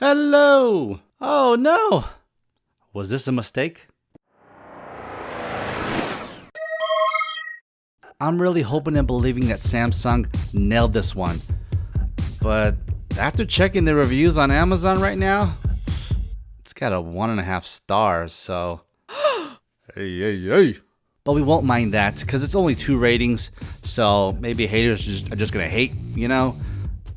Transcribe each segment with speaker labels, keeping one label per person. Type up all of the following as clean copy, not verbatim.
Speaker 1: Hello! Oh no! Was this a mistake? I'm really hoping and believing that Samsung nailed this one. But after checking the reviews on Amazon right now, it's got a 1.5 stars, so... hey. But we won't mind that, because it's only 2 ratings, so maybe haters are just gonna hate, you know?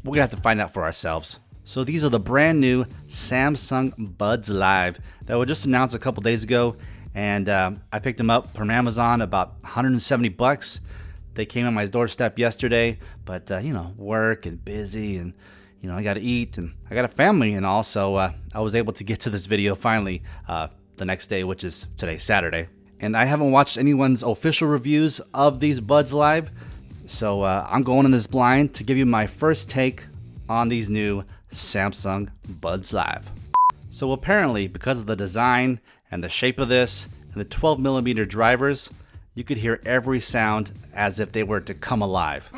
Speaker 1: We're gonna have to find out for ourselves. So these are the brand new Samsung Buds Live that were just announced a couple days ago, and I picked them up from Amazon, about 170 bucks. They came on my doorstep yesterday, but you know, work and busy, and you know, I gotta eat, and I got a family, and also I was able to get to this video finally the next day, which is today, Saturday. And I haven't watched anyone's official reviews of these Buds Live, so I'm going in this blind to give you my first take on these new Samsung Buds Live. So apparently, because of the design and the shape of this and the 12mm drivers, you could hear every sound as if they were to come alive.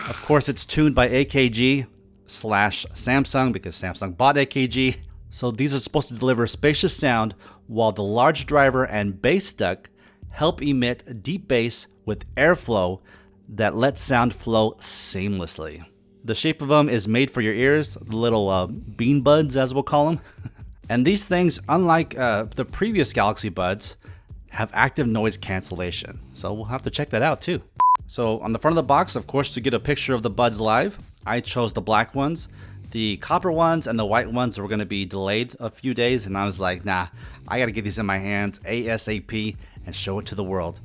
Speaker 1: Of course, it's tuned by AKG/Samsung because Samsung bought AKG. So these are supposed to deliver spacious sound while the large driver and bass duct help emit deep bass with airflow that lets sound flow seamlessly. The shape of them is made for your ears, the little bean buds as we'll call them. And these things, unlike the previous Galaxy Buds, have active noise cancellation. So we'll have to check that out too. So on the front of the box, of course, to get a picture of the Buds Live, I chose the black ones. The copper ones and the white ones were gonna be delayed a few days, and I was like, nah, I gotta get these in my hands ASAP and show it to the world.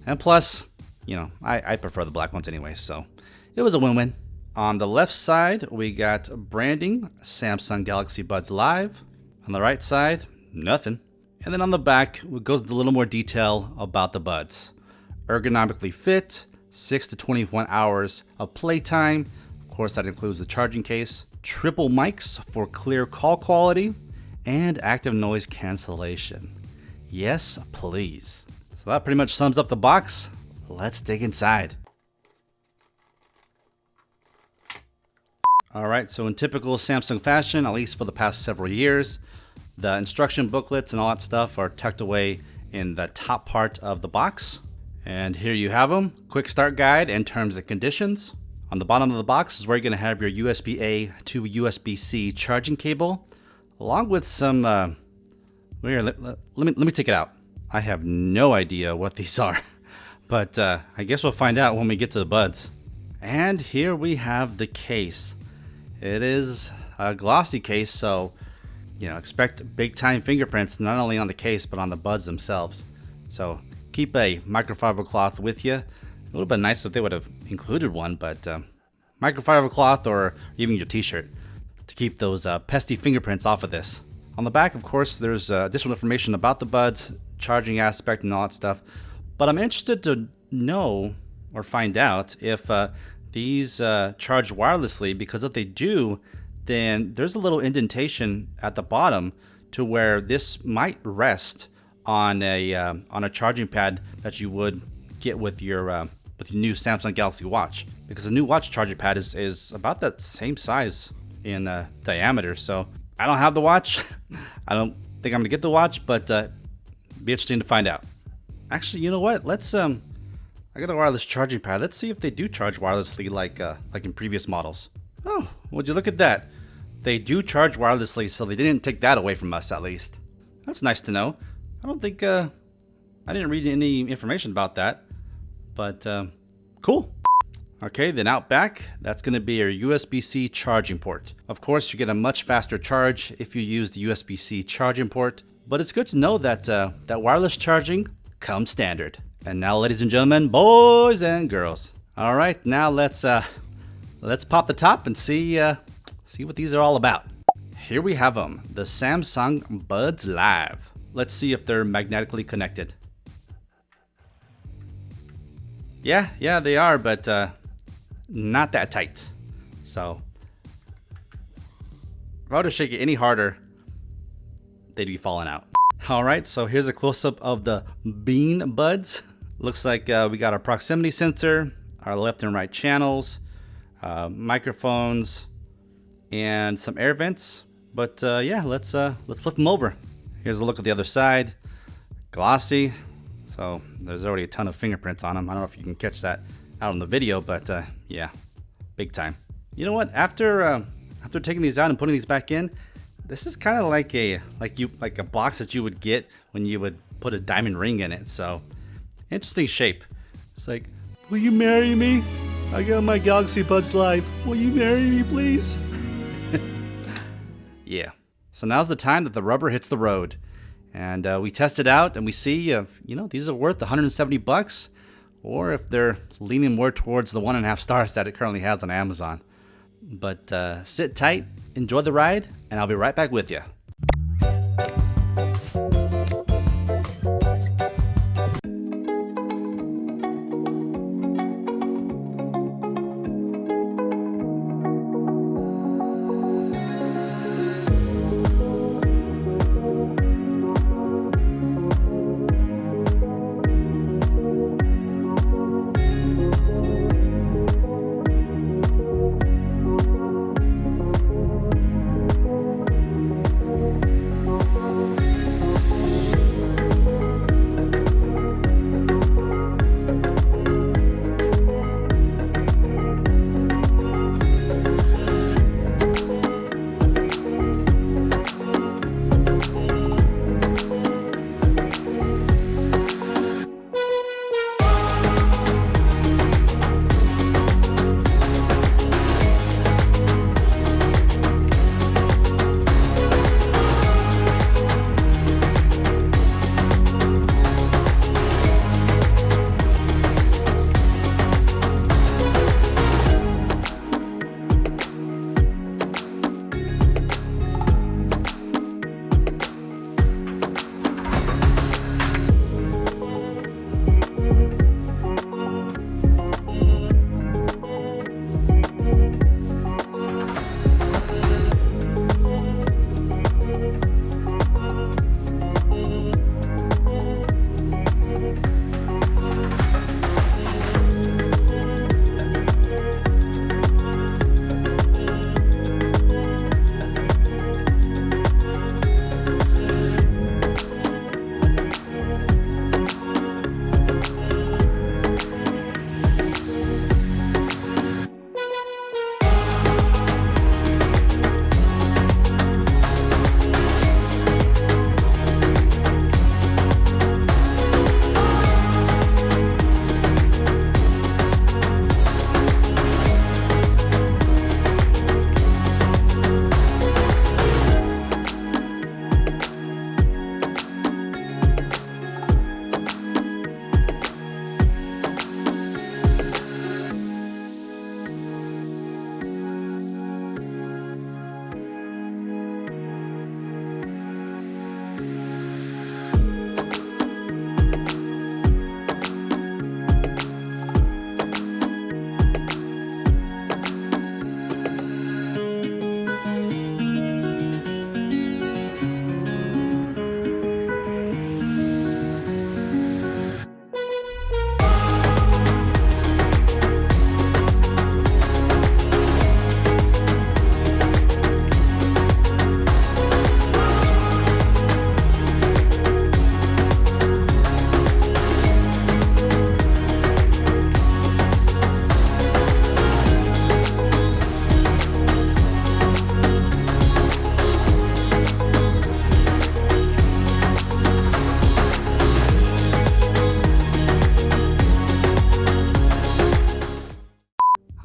Speaker 1: And plus, you know, I prefer the black ones anyway, so it was a win-win. On the left side, we got branding, Samsung Galaxy Buds Live. On the right side, nothing. And then on the back, it goes into a little more detail about the buds. Ergonomically fit, 6 to 21 hours of playtime. Of course, that includes the charging case. Triple mics for clear call quality, and active noise cancellation. Yes, please. So that pretty much sums up the box. Let's dig inside. Alright, so in typical Samsung fashion, at least for the past several years, the instruction booklets and all that stuff are tucked away in the top part of the box. And here you have them. Quick start guide and terms and conditions. On the bottom of the box is where you're going to have your USB-A to USB-C charging cable, along with some, here, let me take it out. I have no idea what these are, but I guess we'll find out when we get to the buds. And here we have the case. It is a glossy case, so you know, expect big time fingerprints not only on the case but on the buds themselves. So keep a microfiber cloth with you. It would have been nice if they would have included one, but microfiber cloth or even your t-shirt to keep those pesky fingerprints off of this. On the back, of course, there's additional information about the buds, charging aspect and all that stuff. But I'm interested to know or find out if these charge wirelessly, because if they do, then there's a little indentation at the bottom to where this might rest on a charging pad that you would get with your new Samsung Galaxy Watch, because the new watch charging pad is about that same size in diameter. So I don't have the watch. I don't think I'm gonna get the watch, but be interesting to find out. Actually, you know what? Let's I got a wireless charging pad. Let's see if they do charge wirelessly like in previous models. Oh, would you look at that? They do charge wirelessly, so they didn't take that away from us, at least. That's nice to know. I don't think I didn't read any information about that, but cool. Okay, then out back, that's going to be your USB-C charging port. Of course, you get a much faster charge if you use the USB-C charging port, but it's good to know that that wireless charging comes standard. And now, ladies and gentlemen, boys and girls, all right, now let's pop the top and see what these are all about. Here we have them, the Samsung Buds Live. Let's see if they're magnetically connected. Yeah, they are, but not that tight. So if I were to shake it any harder, they'd be falling out. All right, so here's a close-up of the bean buds. Looks like we got our proximity sensor, our left and right channels, microphones, and some air vents. But yeah, let's flip them over. Here's a look at the other side. Glossy. So there's already a ton of fingerprints on them. I don't know if you can catch that out on the video, but yeah, big time. You know what? After taking these out and putting these back in, this is kind of like a box that you would get when you would put a diamond ring in it. So interesting shape. It's like, will you marry me? I got my Galaxy Buds Live. Will you marry me, please? Yeah. So now's the time that the rubber hits the road. And we test it out and we see, you know, these are worth 170 bucks, or if they're leaning more towards the 1.5 stars that it currently has on Amazon. But sit tight, enjoy the ride, and I'll be right back with you.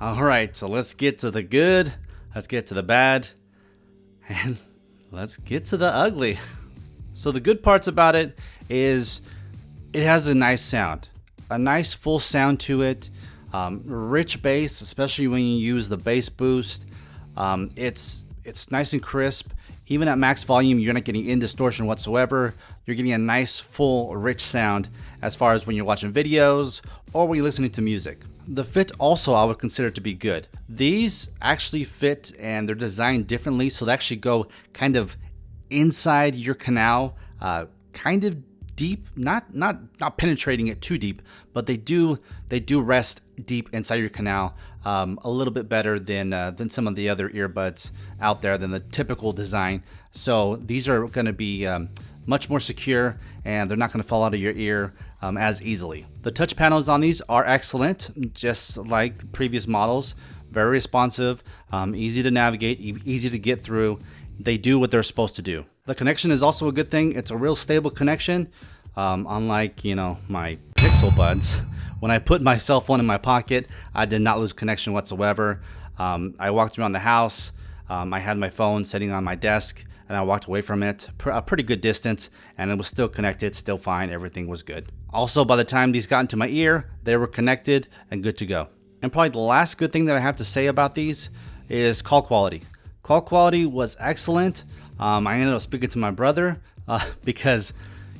Speaker 1: Alright, so let's get to the good, let's get to the bad, and let's get to the ugly. So the good parts about it is it has a nice sound, a nice full sound to it, rich bass, especially when you use the bass boost. It's nice and crisp. Even at max volume, you're not getting any distortion whatsoever. You're getting a nice, full, rich sound as far as when you're watching videos or when you're listening to music. The fit also I would consider to be good. These actually fit and they're designed differently, so they actually go kind of inside your canal, kind of deep, not penetrating it too deep, but they do rest deep inside your canal, a little bit better than some of the other earbuds out there, than the typical design. So these are going to be much more secure, and they're not going to fall out of your ear as easily. The touch panels on these are excellent, just like previous models. Very responsive, easy to navigate, easy to get through. They do what they're supposed to do. The connection is also a good thing. It's a real stable connection, unlike, you know, my Pixel Buds. When I put my cell phone in my pocket, I did not lose connection whatsoever. I walked around the house. I had my phone sitting on my desk, and I walked away from it a pretty good distance, and it was still connected, still fine. Everything was good. Also, by the time these got into my ear, they were connected and good to go. And probably the last good thing that I have to say about these is call quality. Call quality was excellent. I ended up speaking to my brother because,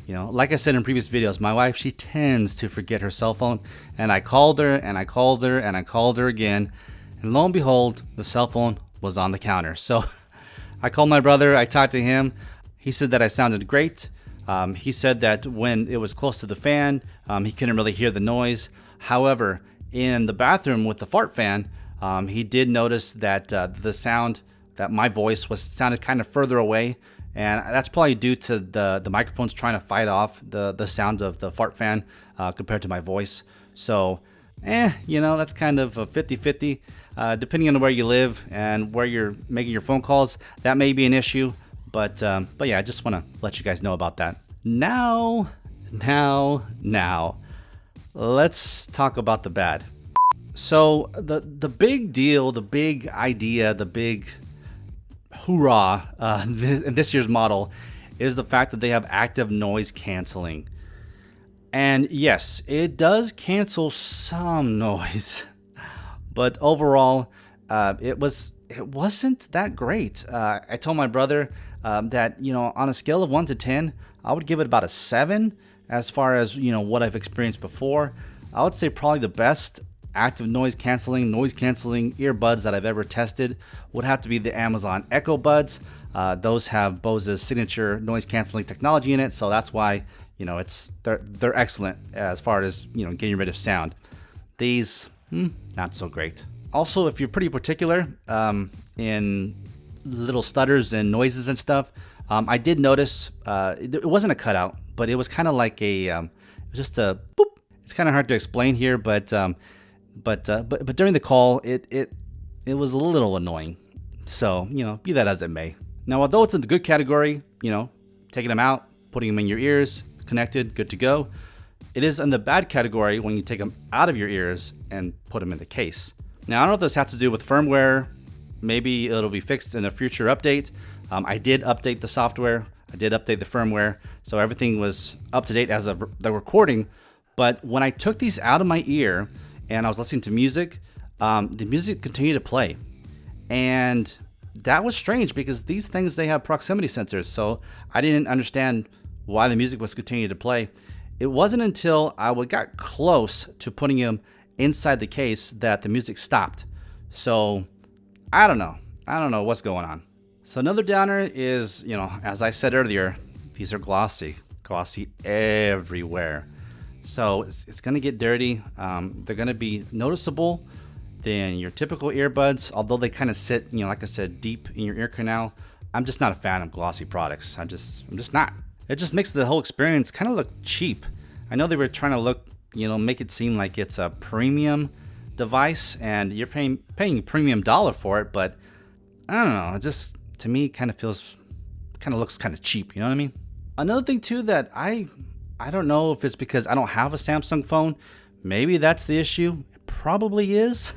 Speaker 1: you know, like I said in previous videos, my wife, she tends to forget her cell phone. And I called her and I called her and I called her again. And lo and behold, the cell phone was on the counter. So I called my brother. I talked to him. He said that I sounded great. He said that when it was close to the fan, he couldn't really hear the noise. However, in the bathroom with the fart fan, he did notice that the sound, that my voice sounded kind of further away, and that's probably due to the microphones trying to fight off the sound of the fart fan compared to my voice. So, you know, that's kind of a 50-50. Depending on where you live and where you're making your phone calls, that may be an issue. But yeah, I just want to let you guys know about that. Now, let's talk about the bad. So the big deal, the big idea, the big hoorah in this year's model is the fact that they have active noise canceling. And yes, it does cancel some noise, but overall, it wasn't that great. I told my brother that, you know, on a scale of 1 to 10, I would give it about a 7 as far as, you know, what I've experienced before. I would say probably the best active noise canceling earbuds that I've ever tested would have to be the Amazon Echo Buds. Those have Bose's signature noise canceling technology in it, so that's why, you know, they're excellent as far as, you know, getting rid of sound. These, not so great. Also, if you're pretty particular in little stutters and noises and stuff, I did notice it wasn't a cutout, but it was kind of like just a boop. It's kind of hard to explain here, but during the call, it was a little annoying. So, you know, be that as it may. Now, although it's in the good category, you know, taking them out, putting them in your ears, connected, good to go, it is in the bad category when you take them out of your ears and put them in the case. Now, I don't know if this has to do with firmware. Maybe it'll be fixed in a future update. I did update the software. I did update the firmware. So everything was up to date as of the recording. But when I took these out of my ear and I was listening to music, the music continued to play. And that was strange because these things, they have proximity sensors. So I didn't understand why the music was continuing to play. It wasn't until I got close to putting them inside the case that the music stopped. So I don't know what's going on. So another downer is, you know, as I said earlier, these are glossy everywhere. So it's going to get dirty. They're going to be noticeable than your typical earbuds, although they kind of sit, you know, like I said, deep in your ear canal. I'm just not a fan of glossy products. I'm just not. It just makes the whole experience kind of look cheap. I know they were trying to look, you know, make it seem like it's a premium device and you're paying premium dollar for it, but I don't know. It just, to me, kind of looks kind of cheap. You know what I mean? Another thing too that I don't know if it's because I don't have a Samsung phone. Maybe that's the issue. It probably is.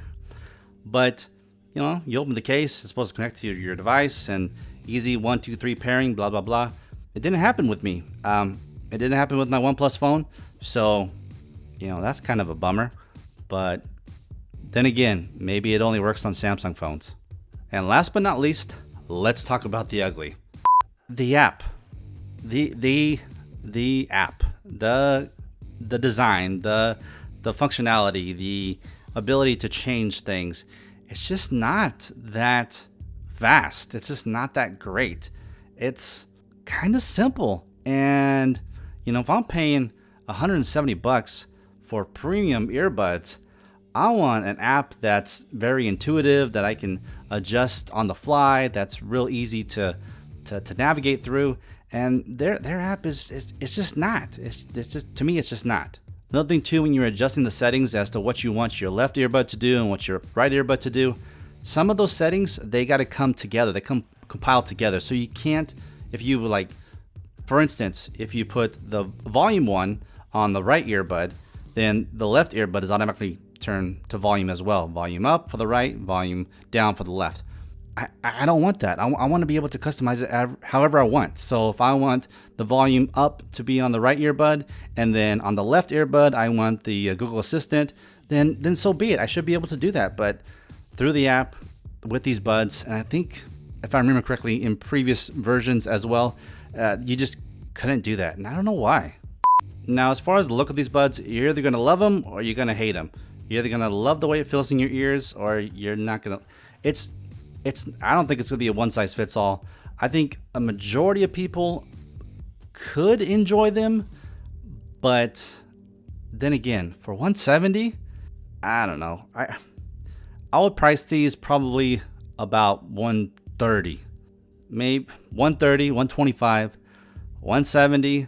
Speaker 1: But, you know, you open the case, it's supposed to connect to your device and easy 1, 2, 3 pairing, blah, blah, blah. It didn't happen with me. It didn't happen with my OnePlus phone. So, you know, that's kind of a bummer. But then again, maybe it only works on Samsung phones. And last but not least, let's talk about the ugly. The app. The app. The design, the functionality, the ability to change things. It's just not that vast. It's just not that great. It's kind of simple. And, You know, if I'm paying $170 for premium earbuds, I want an app that's very intuitive, that I can adjust on the fly, that's real easy to navigate through. And their app is just not. It's just, to me, it's just not. Another thing too, when you're adjusting the settings as to what you want your left earbud to do and what your right earbud to do, some of those settings, they got to come together. They compile together. So you can't, if you like, for instance, if you put the volume one on the right earbud, then the left earbud is automatically turned to volume as well. Volume up for the right, volume down for the left. I don't want that. I want to be able to customize it however I want. So if I want the volume up to be on the right earbud, and then on the left earbud I want the Google Assistant, then so be it. I should be able to do that. But through the app with these buds, and I think if I remember correctly in previous versions as well, you just couldn't do that, and I don't know why. Now, as far as the look of these buds, you're either gonna love them or you're gonna hate them. You're either gonna love the way it feels in your ears, or you're not gonna. I don't think it's gonna be a one size fits all. I think a majority of people could enjoy them, but then again, for $170, I don't know. I would price these probably about $130, maybe $130, $125, $170.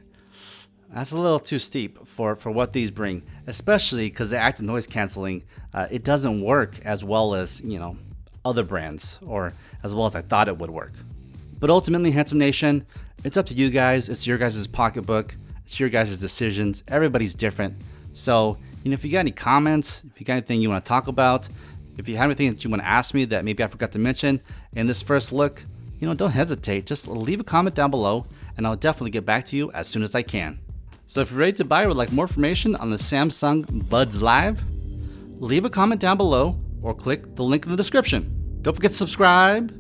Speaker 1: That's a little too steep for what these bring, especially because the active noise canceling, it doesn't work as well as, you know, other brands, or as well as I thought it would work. But ultimately, Handsome Nation, it's up to you guys. It's your guys' pocketbook. It's your guys' decisions. Everybody's different. So, you know, if you got any comments, if you got anything you want to talk about, if you have anything that you want to ask me that maybe I forgot to mention in this first look, you know, don't hesitate. Just leave a comment down below, and I'll definitely get back to you as soon as I can. So if you're ready to buy or would like more information on the Samsung Buds Live, leave a comment down below or click the link in the description. Don't forget to subscribe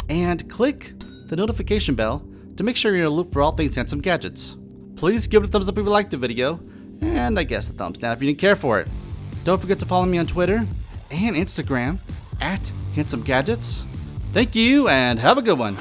Speaker 1: and click the notification bell to make sure you're in a loop for all things Handsome Gadgets. Please give it a thumbs up if you liked the video, and I guess a thumbs down if you didn't care for it. Don't forget to follow me on Twitter and Instagram @Handsome Gadgets. Thank you and have a good one.